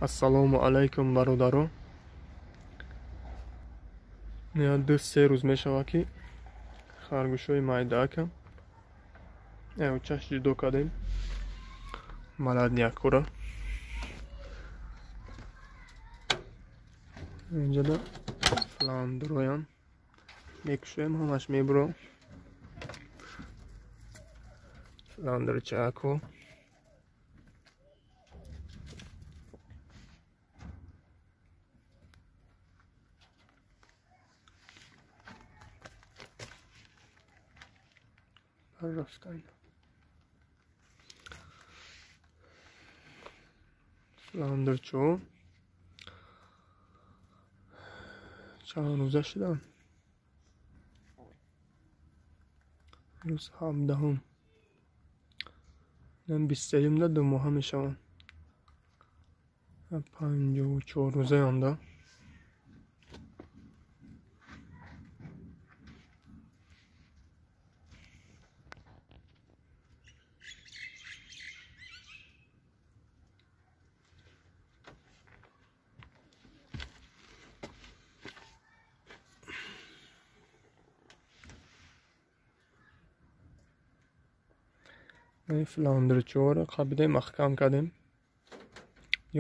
Ассалому алайкум бародаро. Я 2-3 рӯз мешавад ки харгӯшҳои майдаакам чашм ҷудо кардем. Маладнякура инҷода фландроян мекушоем, ҳамаш мебурам. Фландрчако фландрчо чанд рӯза шудам. рӯз 17 23 2 моҳа мешаванд. 54 рӯзаянда. фландрчоро қабида маҳкам кардем.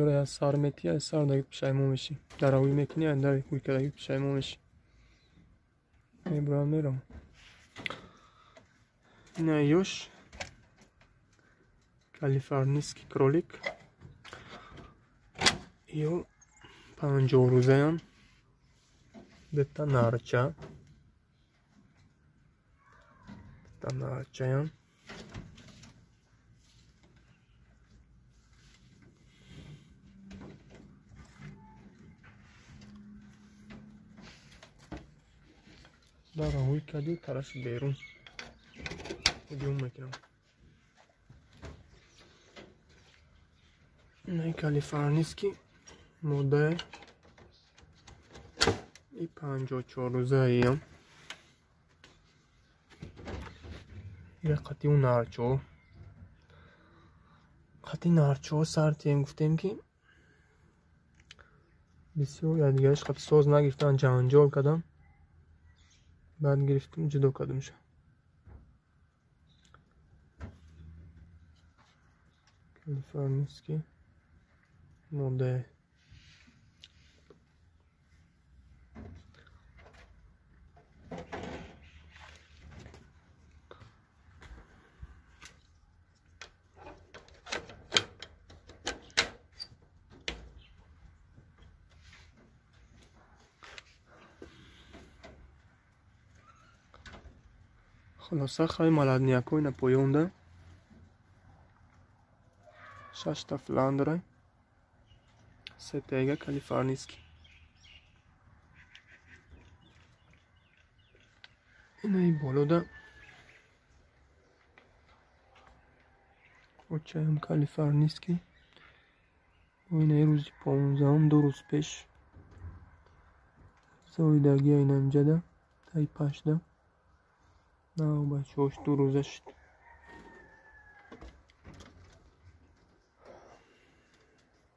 ёро аз сар метӣ, аз сар дагӣ пушаймон мешӣ. даравӣ мекунӣ, аз даравӣ кардагӣ пушаймон мешӣ. мебурам мерам. ина ёш калифорнийский кролик. ё 50 рӯзаян. дета нарча. нарчаян. даравӣ кади тараш берун ҳуҷум мекунам. ин калифорнийский моддаи 54 рӯзаям. ин қатъи нарчо. қатъи нарчо сартем гуфтем ки бисёр ядигараш қатъи соз нагирифтан, ҷанҷол кардам. بعد گرفتیم جدا کردیم شد. کالیفرنیسکی ماده خلاصه خواهی ملدنیک های نپویونده 6 تا فلاندره 3 تیگه کالیفرنیسکی. اینه بالو ده اوچه هم کالیفرنیسکی. اینه روزی 15 هم 2 روز پیش زایدگی اینه اینجا ده تایی پش ده. نه بچه هاش 2 روزه شد.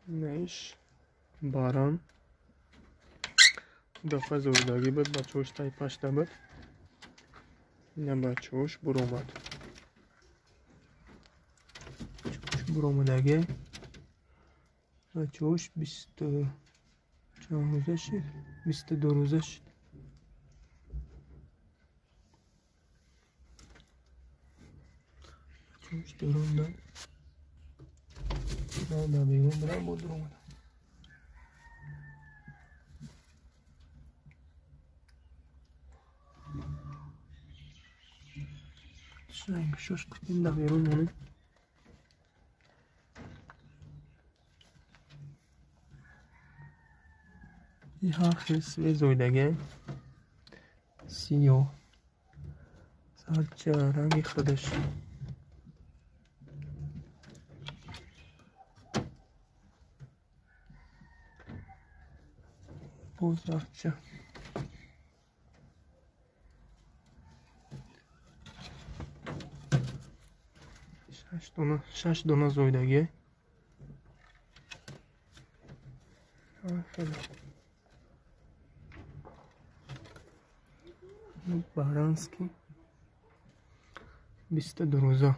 نیش باران دفعه زایدگی بود. بچه هاش تایی پش ده بود. نه بچه هاش برو اومد. برو اومدگی بچه هاش 20 چند روزه شد. 22 روزه شد. چوش درون ده نه بیرون برم بود درون ده شنگ شش کتیم ده بیرون مونه. این حرف سوی زویدگه سیاه سرچه رنگی خودش بزرچه 6 دونه زویدگی Baranski 22 روزه.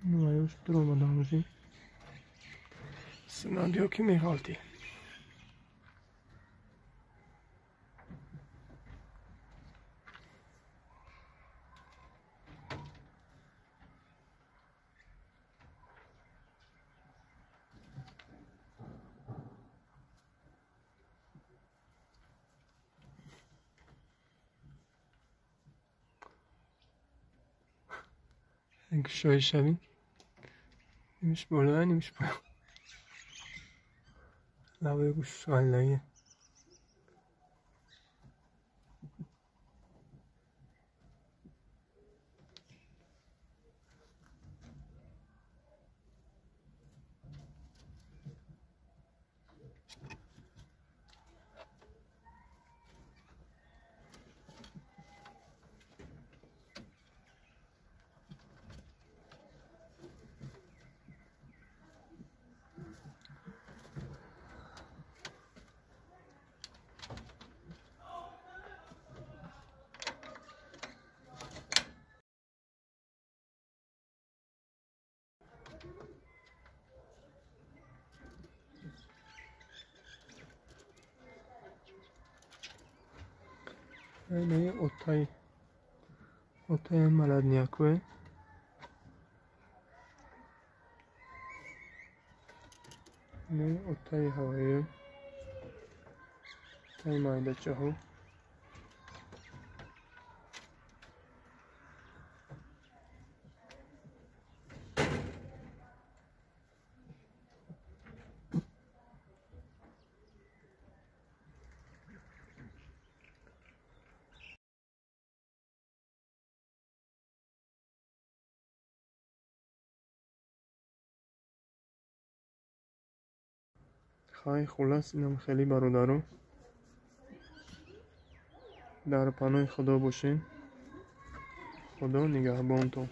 Ну, а już droma dąży. Synadioki Michalti. شوي شبي مش بولاني مش بولاني لا بيقوش علي ne otay maladniakwe ne otay havayı otay mayda çahu خواهی خلاص اینم خیلی برادرو در پناه خدا باشین. خدا نگهبانتون.